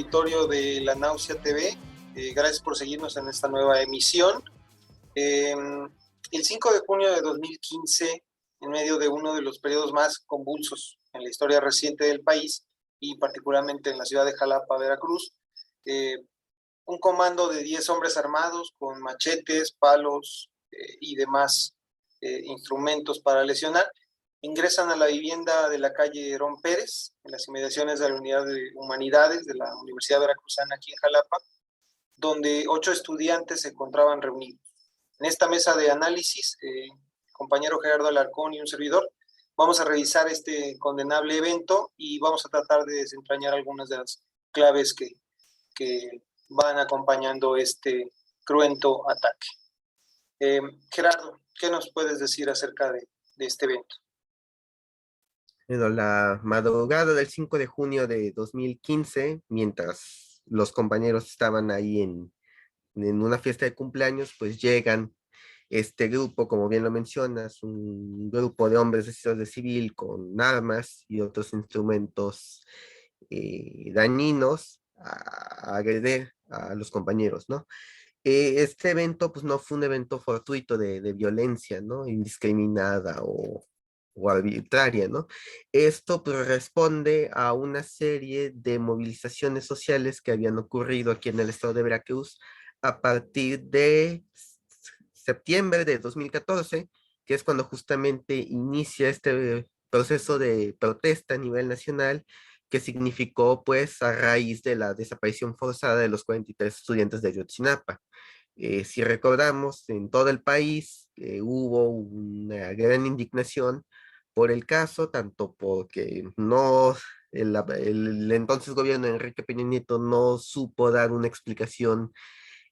auditorio de La Náusea TV. Gracias por seguirnos en esta nueva emisión. El 5 de junio de 2015, en medio de uno de los periodos más convulsos en la historia reciente del país, y particularmente en la ciudad de Jalapa, Veracruz, un comando de 10 hombres armados con machetes, palos y demás instrumentos para lesionar, ingresan a la vivienda de la calle Herón Pérez, en las inmediaciones de la Unidad de Humanidades de la Universidad Veracruzana aquí en Jalapa, donde 8 estudiantes se encontraban reunidos. En esta mesa de análisis, compañero Gerardo Alarcón y un servidor, vamos a revisar este condenable evento y vamos a tratar de desentrañar algunas de las claves que van acompañando este cruento ataque. Gerardo, ¿qué nos puedes decir acerca de este evento? Bueno, la madrugada del 5 de junio de 2015, mientras los compañeros estaban ahí en una fiesta de cumpleaños, pues llegan este grupo, como bien lo mencionas, un grupo de hombres vestidos de civil con armas y otros instrumentos dañinos a agredir a los compañeros, ¿no? Este evento, pues no fue un evento fortuito de violencia, ¿no? Indiscriminada o arbitraria, ¿no? Esto pues responde a una serie de movilizaciones sociales que habían ocurrido aquí en el estado de Veracruz a partir de septiembre de 2014, que es cuando justamente inicia este proceso de protesta a nivel nacional, que significó pues a raíz de la desaparición forzada de los 43 estudiantes de Ayotzinapa. Si recordamos, en todo el país hubo una gran indignación por el caso, tanto porque no, el entonces gobierno de Enrique Peña Nieto no supo dar una explicación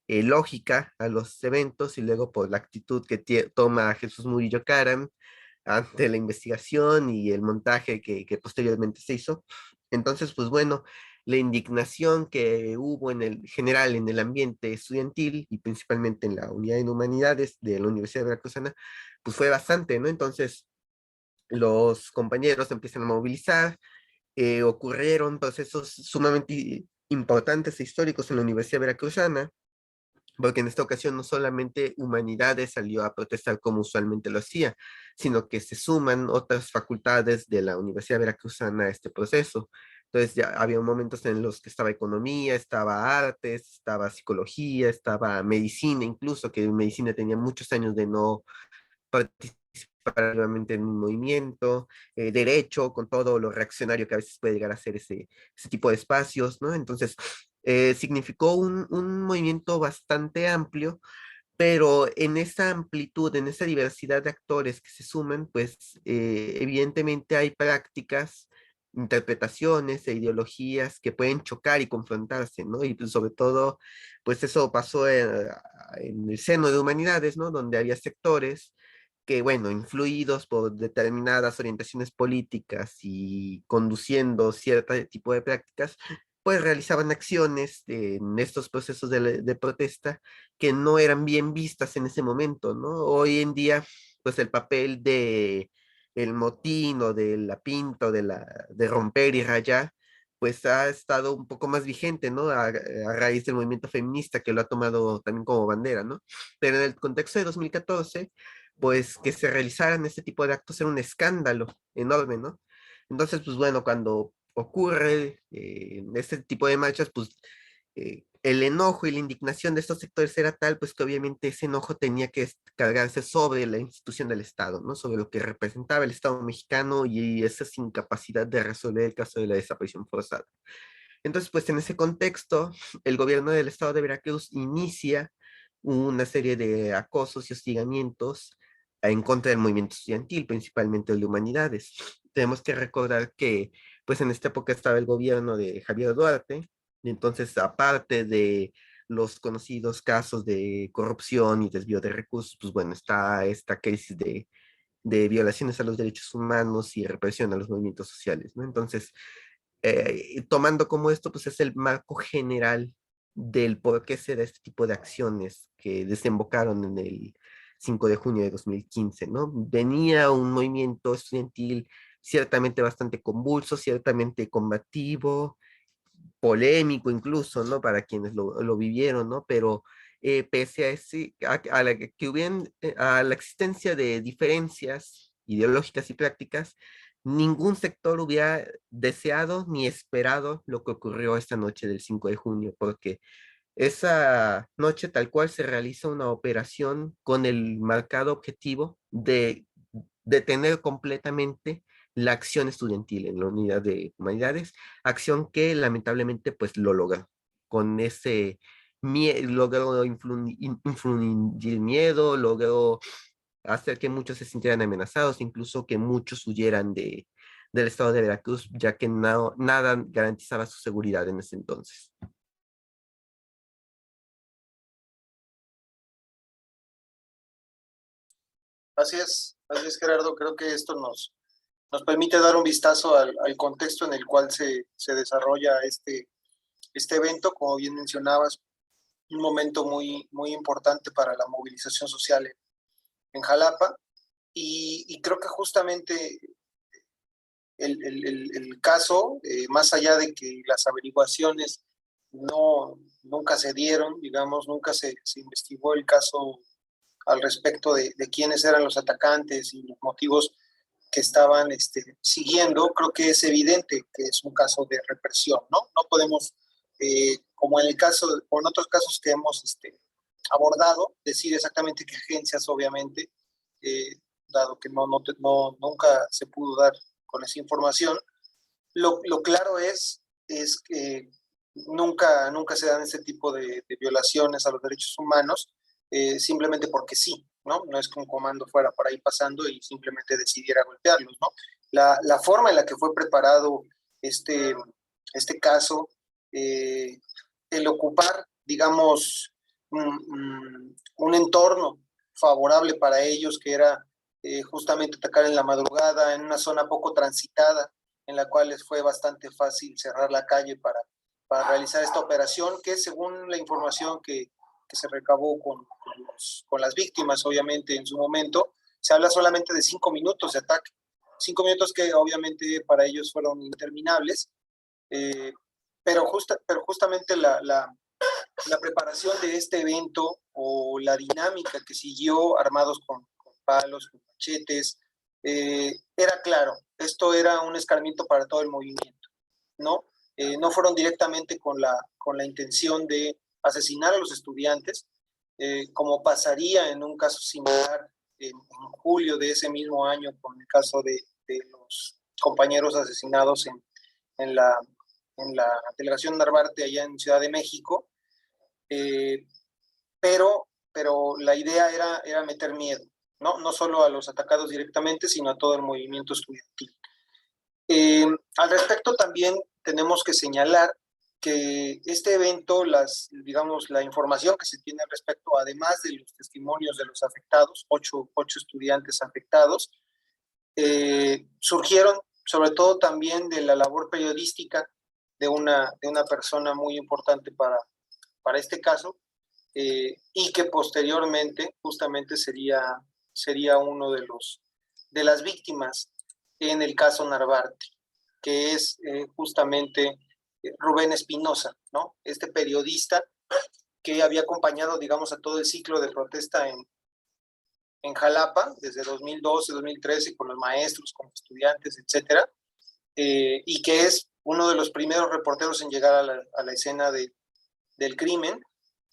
lógica a los eventos, y luego por la actitud que toma Jesús Murillo Caram ante la investigación y el montaje que posteriormente se hizo. Entonces, pues bueno, la indignación que hubo en el general en el ambiente estudiantil y principalmente en la unidad de humanidades de la Universidad Veracruzana, pues fue bastante, ¿no? Entonces, los compañeros empiezan a movilizar, ocurrieron procesos sumamente importantes e históricos en la Universidad Veracruzana, porque en esta ocasión no solamente Humanidades salió a protestar como usualmente lo hacía, sino que se suman otras facultades de la Universidad Veracruzana a este proceso. Entonces ya había momentos en los que estaba economía, estaba artes, estaba psicología, estaba medicina, incluso que medicina tenía muchos años de no participar activamente en un movimiento, derecho, con todo lo reaccionario que a veces puede llegar a ser ese tipo de espacios, ¿no? Entonces, significó un movimiento bastante amplio, pero en esa amplitud, en esa diversidad de actores que se suman, pues evidentemente hay prácticas, interpretaciones e ideologías que pueden chocar y confrontarse, ¿no? Y pues, sobre todo, pues eso pasó en el seno de humanidades, ¿no? Donde había sectores que, bueno, influidos por determinadas orientaciones políticas y conduciendo cierto tipo de prácticas, pues realizaban acciones en estos procesos de protesta que no eran bien vistas en ese momento, ¿no? Hoy en día, pues el papel de el motín o de la pinta o de romper y rayar, pues ha estado un poco más vigente, ¿no? A raíz del movimiento feminista que lo ha tomado también como bandera, ¿no? Pero en el contexto de 2014, pues que se realizaran este tipo de actos era un escándalo enorme, ¿no? Entonces, pues bueno, cuando ocurre este tipo de marchas, pues el enojo y la indignación de estos sectores era tal, pues que obviamente ese enojo tenía que cargarse sobre la institución del Estado, ¿no? Sobre lo que representaba el Estado mexicano y esa incapacidad de resolver el caso de la desaparición forzada. Entonces, pues en ese contexto, el gobierno del Estado de Veracruz inicia una serie de acosos y hostigamientos en contra del movimiento estudiantil, principalmente el de humanidades. Tenemos que recordar que, pues en esta época estaba el gobierno de Javier Duarte, y entonces, aparte de los conocidos casos de corrupción y desvío de recursos, pues bueno, está esta crisis de violaciones a los derechos humanos y represión a los movimientos sociales, ¿no? Entonces, tomando como esto, pues es el marco general del por qué se da este tipo de acciones que desembocaron en el 5 de junio de 2015, ¿no? Venía un movimiento estudiantil ciertamente bastante convulso, ciertamente combativo, polémico incluso, ¿no? Para quienes lo vivieron, ¿no? Pero pese a, a a la existencia de diferencias ideológicas y prácticas, ningún sector hubiera deseado ni esperado lo que ocurrió esta noche del 5 de junio, porque esa noche tal cual se realiza una operación con el marcado objetivo de detener completamente la acción estudiantil en la unidad de humanidades, acción que lamentablemente pues lo logró. Con ese miedo, logró infundir miedo, logró hacer que muchos se sintieran amenazados, incluso que muchos huyeran del estado de Veracruz, ya que nada garantizaba su seguridad en ese entonces. Así es, Gerardo. Creo que esto nos permite dar un vistazo al contexto en el cual se desarrolla este evento. Como bien mencionabas, un momento muy importante para la movilización social en Jalapa. Y creo que justamente el caso, más allá de que las averiguaciones nunca se dieron, digamos, nunca se investigó el caso al respecto de quiénes eran los atacantes y los motivos que estaban siguiendo, creo que es evidente que es un caso de represión, ¿no? No podemos, como en el caso, o en otros casos que hemos abordado, decir exactamente qué agencias, obviamente, eh, dado que nunca se pudo dar con esa información. Lo claro es que nunca se dan ese tipo de violaciones a los derechos humanos, simplemente porque sí, ¿no? No es que un comando fuera por ahí pasando y simplemente decidiera golpearlos, ¿no? La forma en la que fue preparado este, este caso, eh, el ocupar, digamos, un entorno favorable para ellos, que era justamente atacar en la madrugada, en una zona poco transitada, en la cual les fue bastante fácil cerrar la calle para realizar esta operación, que según la información que se recabó con las víctimas, obviamente, en su momento, se habla solamente de 5 minutos de ataque. 5 minutos que obviamente para ellos fueron interminables, eh, pero justamente la preparación de este evento o la dinámica que siguió armados con palos, con machetes, era claro, esto era un escarmiento para todo el movimiento, ¿no? No fueron directamente con la intención de asesinar a los estudiantes, como pasaría en un caso similar en julio de ese mismo año con el caso de los compañeros asesinados en, la, en la delegación Narvarte allá en Ciudad de México, eh, pero la idea era meter miedo, ¿no? No solo a los atacados directamente, sino a todo el movimiento estudiantil. Al respecto también tenemos que señalar que este evento, digamos, la información que se tiene al respecto, además de los testimonios de los afectados, ocho estudiantes afectados, surgieron sobre todo también de la labor periodística de una persona muy importante para este caso, y que posteriormente justamente sería uno de las víctimas en el caso Narvarte, que es justamente Rubén Espinosa, ¿no? Este periodista que había acompañado, digamos, a todo el ciclo de protesta en Jalapa desde 2012, 2013, con los maestros, con los estudiantes, etcétera, y que es uno de los primeros reporteros en llegar a la escena del crimen,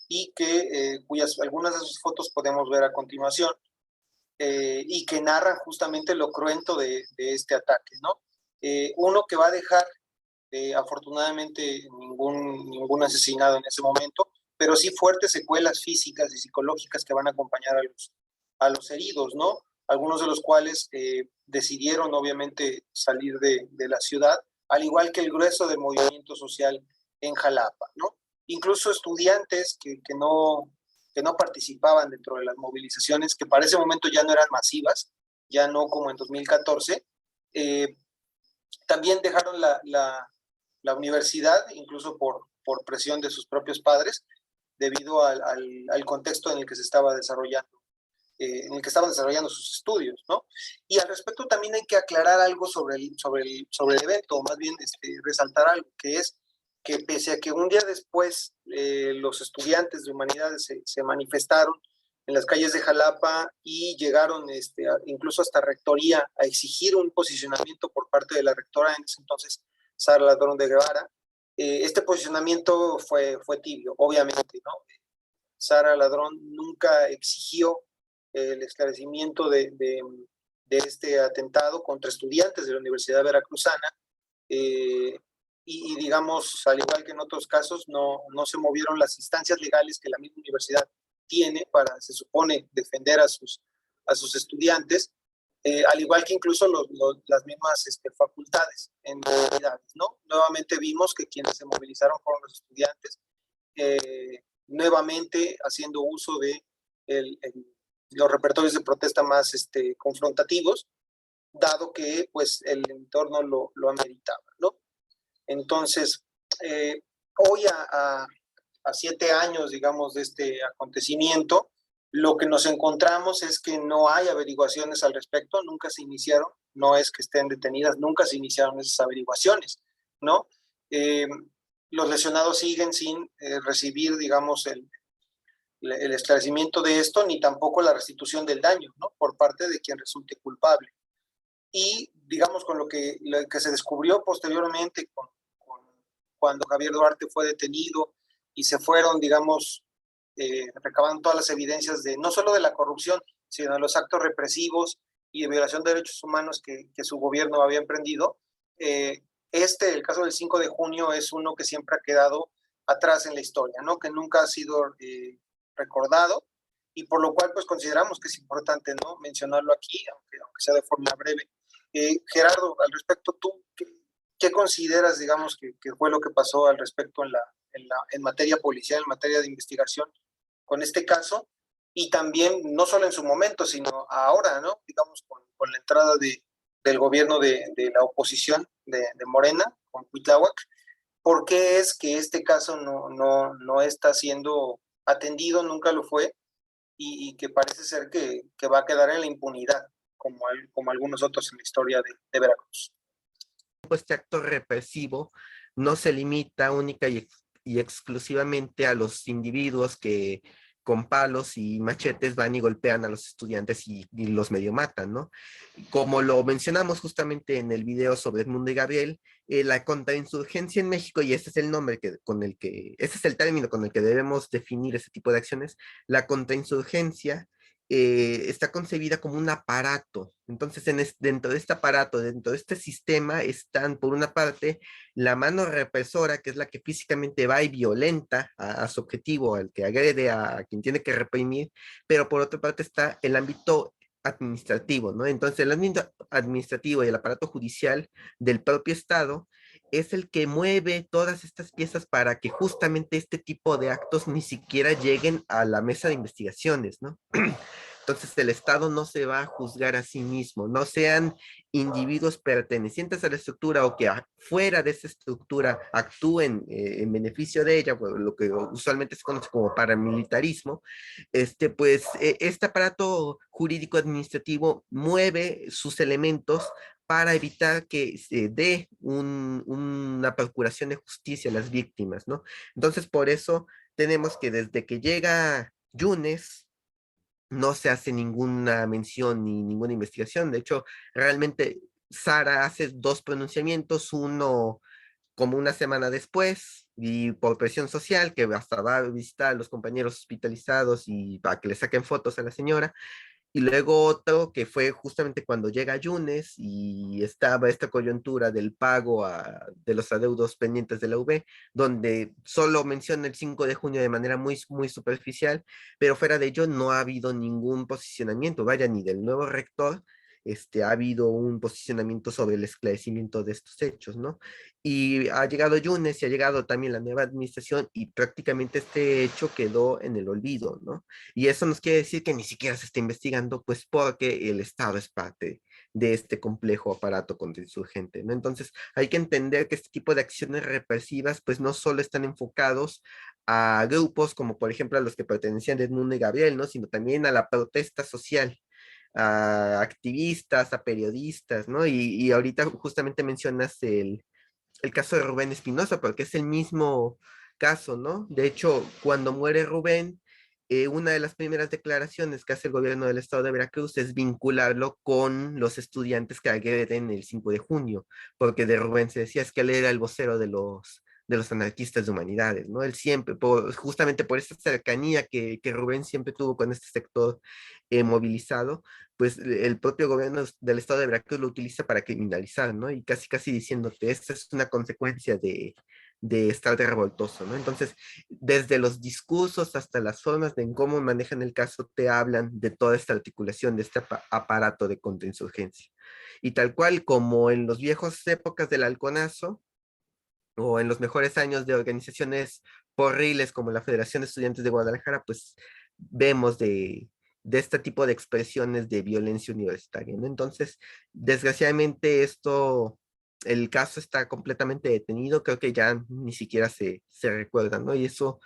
y que algunas de sus fotos podemos ver a continuación, y que narran justamente lo cruento de este ataque, ¿no? Uno que va a dejar, afortunadamente, ningún asesinado en ese momento, pero sí fuertes secuelas físicas y psicológicas que van a acompañar a los heridos, ¿no? Algunos de los cuales decidieron, obviamente, salir de la ciudad, al igual que el grueso del movimiento social en Jalapa, ¿no? Incluso estudiantes que no participaban dentro de las movilizaciones, que para ese momento ya no eran masivas, ya no como en 2014, también dejaron la universidad, incluso por presión de sus propios padres, debido al contexto en el que se estaba desarrollando, en el que estaban desarrollando sus estudios, ¿no? Y al respecto también hay que aclarar algo sobre el evento, o más bien resaltar algo, que es que pese a que un día después los estudiantes de humanidades se manifestaron en las calles de Jalapa y llegaron incluso hasta rectoría a exigir un posicionamiento por parte de la rectora en ese entonces, Sara Ladrón de Guevara, este posicionamiento fue tibio, obviamente, ¿no? Sara Ladrón nunca exigió el esclarecimiento de este atentado contra estudiantes de la Universidad Veracruzana, y digamos, al igual que en otros casos, no se movieron las instancias legales que la misma universidad tiene para, se supone, defender a sus estudiantes, al igual que incluso las mismas facultades en unidades, ¿no? Nuevamente vimos que quienes se movilizaron fueron los estudiantes, nuevamente haciendo uso de los repertorios de protesta más confrontativos, dado que pues el entorno lo ameritaba, ¿no? Entonces, hoy a 7 años, digamos, de este acontecimiento, lo que nos encontramos es que no hay averiguaciones al respecto, nunca se iniciaron, no es que estén detenidas, nunca se iniciaron esas averiguaciones, ¿no? Los lesionados siguen sin recibir, digamos, el esclarecimiento de esto, ni tampoco la restitución del daño, ¿no? Por parte de quien resulte culpable. Y, digamos, con lo que se descubrió posteriormente, cuando Javier Duarte fue detenido y se fueron, digamos, recabando todas las evidencias de no solo de la corrupción, sino de los actos represivos y de violación de derechos humanos que su gobierno había emprendido. El caso del 5 de junio es uno que siempre ha quedado atrás en la historia, ¿no? Que nunca ha sido recordado, y por lo cual pues consideramos que es importante, ¿no?, mencionarlo aquí, aunque sea de forma breve. Gerardo, al respecto, ¿tú qué consideras, digamos, que fue lo que pasó al respecto en materia policial, en materia de investigación con este caso? Y también, no solo en su momento, sino ahora, ¿no? Digamos, con la entrada del gobierno de la oposición de Morena, con Cuitláhuac, ¿por qué es que este caso no está siendo atendido, nunca lo fue, y que parece ser que va a quedar en la impunidad, como algunos otros en la historia de Veracruz? Este acto represivo no se limita única y exclusivamente a los individuos que con palos y machetes van y golpean a los estudiantes y los medio matan, ¿no? Como lo mencionamos justamente en el video sobre Edmundo y Gabriel, la contrainsurgencia en México, y ese es el nombre ese es el término con el que debemos definir ese tipo de acciones, la contrainsurgencia está concebida como un aparato. Entonces, dentro de este aparato, dentro de este sistema, están, por una parte, la mano represora, que es la que físicamente va y violenta a su objetivo, al que agrede a quien tiene que reprimir, pero por otra parte está el ámbito administrativo, ¿no? Entonces, el ámbito administrativo y el aparato judicial del propio Estado es el que mueve todas estas piezas para que justamente este tipo de actos ni siquiera lleguen a la mesa de investigaciones, ¿no? Entonces el Estado no se va a juzgar a sí mismo, no sean individuos pertenecientes a la estructura o que fuera de esa estructura actúen en beneficio de ella, pues, lo que usualmente se conoce como paramilitarismo. Pues este aparato jurídico administrativo mueve sus elementos para evitar que se dé una procuración de justicia a las víctimas, ¿no? Entonces, por eso tenemos que desde que llega Yunes, no se hace ninguna mención ni ninguna investigación. De hecho, realmente Sara hace dos pronunciamientos, uno como una semana después y por presión social, que hasta va a visitar a los compañeros hospitalizados y para que le saquen fotos a la señora, y luego otro que fue justamente cuando llega Yunes y estaba esta coyuntura del pago de los adeudos pendientes de la UB, donde solo menciona el 5 de junio de manera muy, muy superficial, pero fuera de ello no ha habido ningún posicionamiento, vaya, ni del nuevo rector. Ha habido un posicionamiento sobre el esclarecimiento de estos hechos, ¿no? Y ha llegado Yunes y ha llegado también la nueva administración y prácticamente este hecho quedó en el olvido, ¿no? Y eso nos quiere decir que ni siquiera se está investigando, pues porque el Estado es parte de este complejo aparato contrainsurgente, ¿no? Entonces hay que entender que este tipo de acciones represivas, pues no solo están enfocados a grupos como por ejemplo a los que pertenecían Edmundo y Gabriel, ¿no? Sino también a la protesta social, a activistas, a periodistas, ¿no? Y ahorita justamente mencionas el caso de Rubén Espinosa, porque es el mismo caso, ¿no? De hecho, cuando muere Rubén, una de las primeras declaraciones que hace el gobierno del estado de Veracruz es vincularlo con los estudiantes que agreden el 5 de junio, porque de Rubén se decía es que él era el vocero de los anarquistas de humanidades, ¿no? Él siempre, justamente por esta cercanía que Rubén siempre tuvo con este sector movilizado, pues el propio gobierno del estado de Veracruz lo utiliza para criminalizar, ¿no? Y casi, casi diciéndote, esta es una consecuencia de estar de revoltoso, ¿no? Entonces, desde los discursos hasta las formas de en cómo manejan el caso, te hablan de toda esta articulación, de este aparato de contrainsurgencia. Y tal cual como en los viejos épocas del halconazo, o en los mejores años de organizaciones porriles como la Federación de Estudiantes de Guadalajara, pues vemos de este tipo de expresiones de violencia universitaria, ¿no? Entonces, desgraciadamente esto, el caso está completamente detenido, creo que ya ni siquiera se recuerda, ¿no? Y eso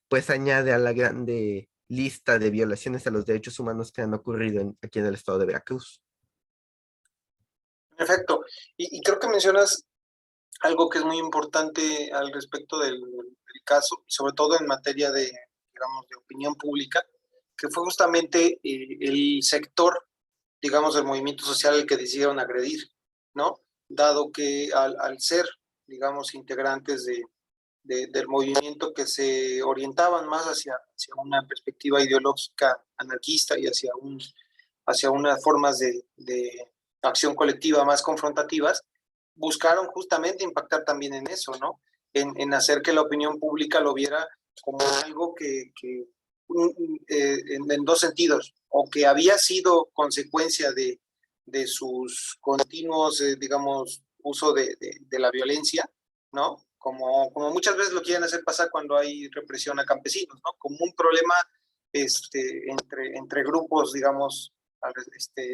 pues añade a la grande lista de violaciones a los derechos humanos que han ocurrido aquí en el estado de Veracruz. Perfecto. Y creo que mencionas algo que es muy importante al respecto del caso, sobre todo en materia de, digamos, de opinión pública, que fue justamente el sector, digamos, del movimiento social el que decidieron agredir, ¿no? Dado que al ser, digamos, integrantes del movimiento que se orientaban más hacia una perspectiva ideológica anarquista y hacia unas formas de acción colectiva más confrontativas, buscaron justamente impactar también en eso, ¿no? En hacer que la opinión pública lo viera como algo en dos sentidos, o que había sido consecuencia de sus continuos, digamos, uso de la violencia, ¿no? Como muchas veces lo quieren hacer pasar cuando hay represión a campesinos, ¿no? Como un problema entre grupos, digamos,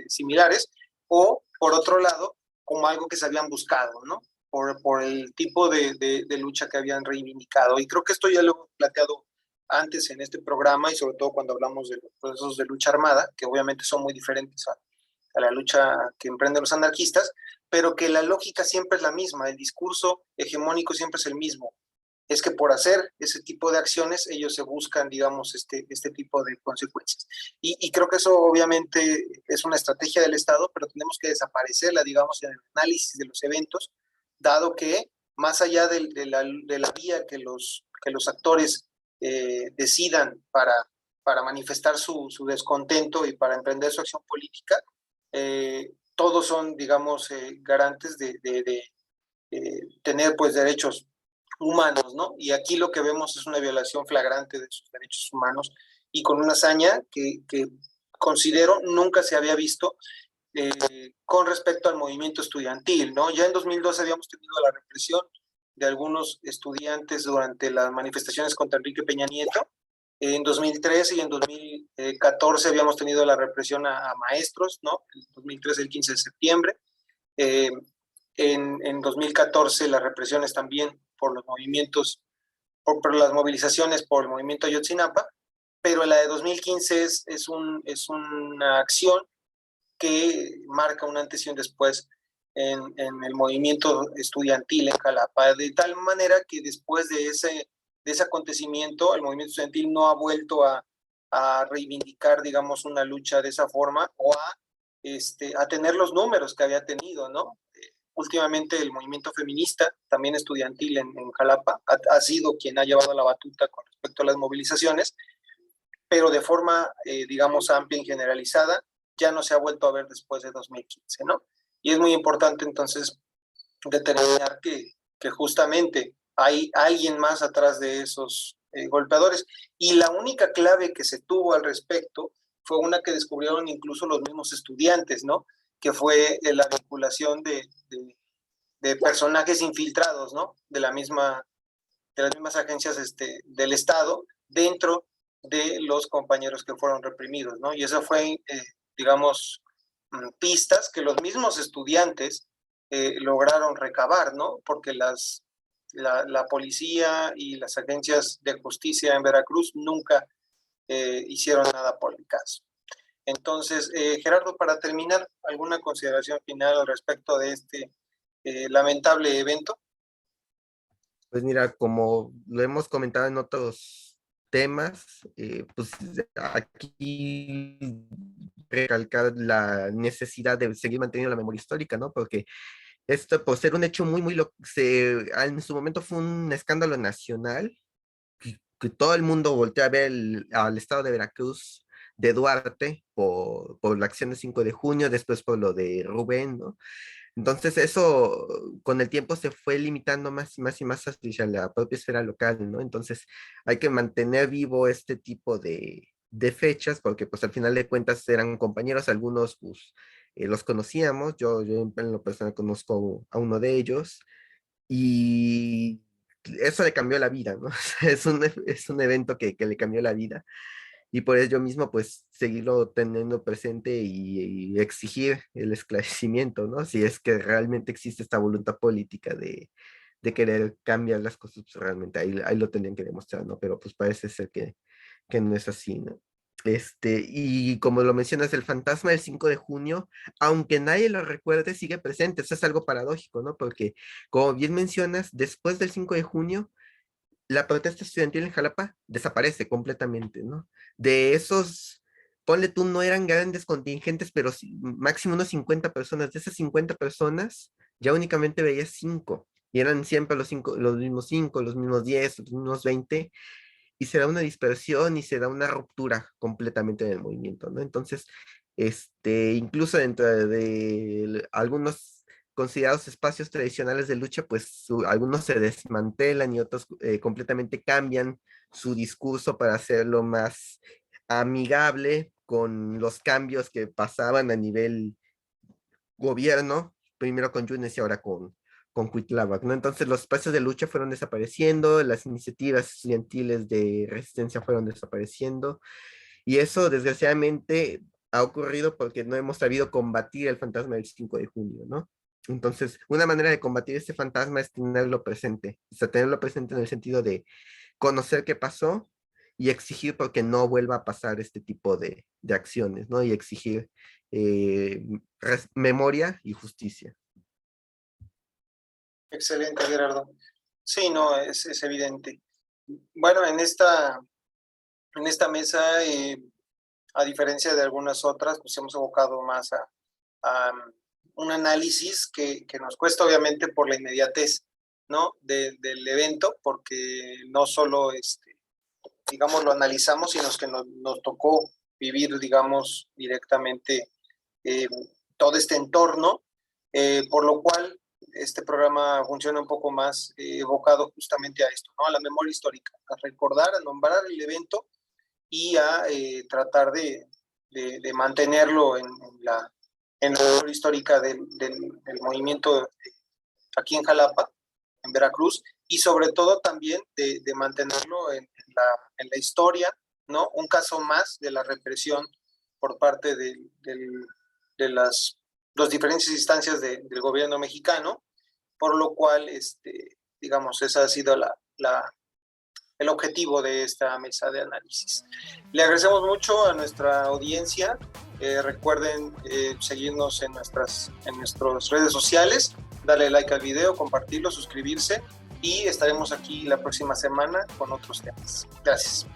similares, o por otro lado, como algo que se habían buscado, ¿no? Por el tipo de lucha que habían reivindicado. Y creo que esto ya lo hemos planteado antes en este programa y sobre todo cuando hablamos de los procesos de lucha armada, que obviamente son muy diferentes a la lucha que emprenden los anarquistas, pero que la lógica siempre es la misma, el discurso hegemónico siempre es el mismo. Es que por hacer ese tipo de acciones ellos se buscan, digamos, este tipo de consecuencias. Y creo que eso obviamente es una estrategia del Estado, pero tenemos que desaparecerla, digamos, en el análisis de los eventos, dado que más allá de la vía que los actores decidan para manifestar su descontento y para emprender su acción política, todos son, digamos, garantes de tener pues derechos humanos, ¿no? Y aquí lo que vemos es una violación flagrante de sus derechos humanos y con una hazaña que considero nunca se había visto con respecto al movimiento estudiantil, ¿no? Ya en 2012 habíamos tenido la represión de algunos estudiantes durante las manifestaciones contra Enrique Peña Nieto. En 2013 y en 2014 habíamos tenido la represión a maestros, ¿no? En 2013 el 15 de septiembre. Eh, en 2014 las represiones también por los movimientos, por las movilizaciones por el movimiento Ayotzinapa, pero la de 2015 es una acción que marca un antes y un después en el movimiento estudiantil en Jalapa, de tal manera que después de ese acontecimiento el movimiento estudiantil no ha vuelto a reivindicar, digamos, una lucha de esa forma o a tener los números que había tenido, ¿no? Últimamente el movimiento feminista, también estudiantil en Jalapa, ha sido quien ha llevado la batuta con respecto a las movilizaciones, pero de forma, digamos, amplia y generalizada, ya no se ha vuelto a ver después de 2015, ¿no? Y es muy importante entonces determinar que justamente hay alguien más atrás de esos golpeadores. Y la única clave que se tuvo al respecto fue una que descubrieron incluso los mismos estudiantes, ¿no? Que fue la vinculación de personajes infiltrados, ¿no? De las mismas agencias del Estado dentro de los compañeros que fueron reprimidos, ¿no? Y eso fue, digamos, pistas que los mismos estudiantes lograron recabar, ¿no? Porque la policía y las agencias de justicia en Veracruz nunca hicieron nada por el caso. Entonces, Gerardo, para terminar, ¿alguna consideración final al respecto de este lamentable evento? Pues mira, como lo hemos comentado en otros temas, pues aquí recalcar la necesidad de seguir manteniendo la memoria histórica, ¿no? Porque esto, por ser un hecho en su momento fue un escándalo nacional, que todo el mundo voltea a ver al estado de Veracruz de Duarte por la acción del 5 de junio, después por lo de Rubén, ¿no? Entonces eso con el tiempo se fue limitando más y más y más hacia la propia esfera local, ¿no? Entonces hay que mantener vivo este tipo de fechas porque pues al final de cuentas eran compañeros, algunos pues los conocíamos, yo en lo personal conozco a uno de ellos y eso le cambió la vida, ¿no? Es un evento que le cambió la vida y por ello mismo, pues, seguirlo teniendo presente y exigir el esclarecimiento, ¿no? Si es que realmente existe esta voluntad política de querer cambiar las cosas, pues realmente ahí lo tendrían que demostrar, ¿no? Pero pues parece ser que no es así, ¿no? Y como lo mencionas, el fantasma del 5 de junio, aunque nadie lo recuerde, sigue presente. Eso es algo paradójico, ¿no? Porque, como bien mencionas, después del 5 de junio, la protesta estudiantil en Jalapa desaparece completamente, ¿no? De esos, ponle tú, no eran grandes contingentes, pero máximo unos 50 personas. De esas 50 personas, ya únicamente veías 5. Y eran siempre los mismos 5, los mismos 10, los mismos 20, y se da una dispersión y se da una ruptura completamente del movimiento, ¿no? Entonces, incluso dentro de algunos considerados espacios tradicionales de lucha, pues algunos se desmantelan y otros completamente cambian su discurso para hacerlo más amigable con los cambios que pasaban a nivel gobierno, primero con Yunes y ahora con Cuitláhuac, ¿no? Entonces los espacios de lucha fueron desapareciendo, las iniciativas estudiantiles de resistencia fueron desapareciendo, y eso desgraciadamente ha ocurrido porque no hemos sabido combatir el fantasma del 5 de junio, ¿no? Entonces, una manera de combatir este fantasma es tenerlo presente, o sea, tenerlo presente en el sentido de conocer qué pasó y exigir porque no vuelva a pasar este tipo de acciones, ¿no? Y exigir eh, memoria y justicia. Excelente, Gerardo. Sí, no, es evidente. Bueno, en esta mesa, a diferencia de algunas otras, pues hemos abocado más a un análisis que nos cuesta obviamente por la inmediatez, ¿no? Del evento, porque no solo, digamos, lo analizamos, sino que nos tocó vivir, digamos, directamente eh, todo este entorno, por lo cual este programa funciona un poco más evocado justamente a esto, ¿no? A la memoria histórica, a recordar, a nombrar el evento y a tratar de mantenerlo en la memoria histórica del movimiento aquí en Jalapa, en Veracruz, y sobre todo también de mantenerlo en la historia, ¿no? Un caso más de la represión por parte de las dos diferentes instancias del gobierno mexicano, por lo cual, digamos, esa ha sido el objetivo de esta mesa de análisis. Le agradecemos mucho a nuestra audiencia. Recuerden seguirnos en nuestras redes sociales, darle like al video, compartirlo, suscribirse y estaremos aquí la próxima semana con otros temas. Gracias.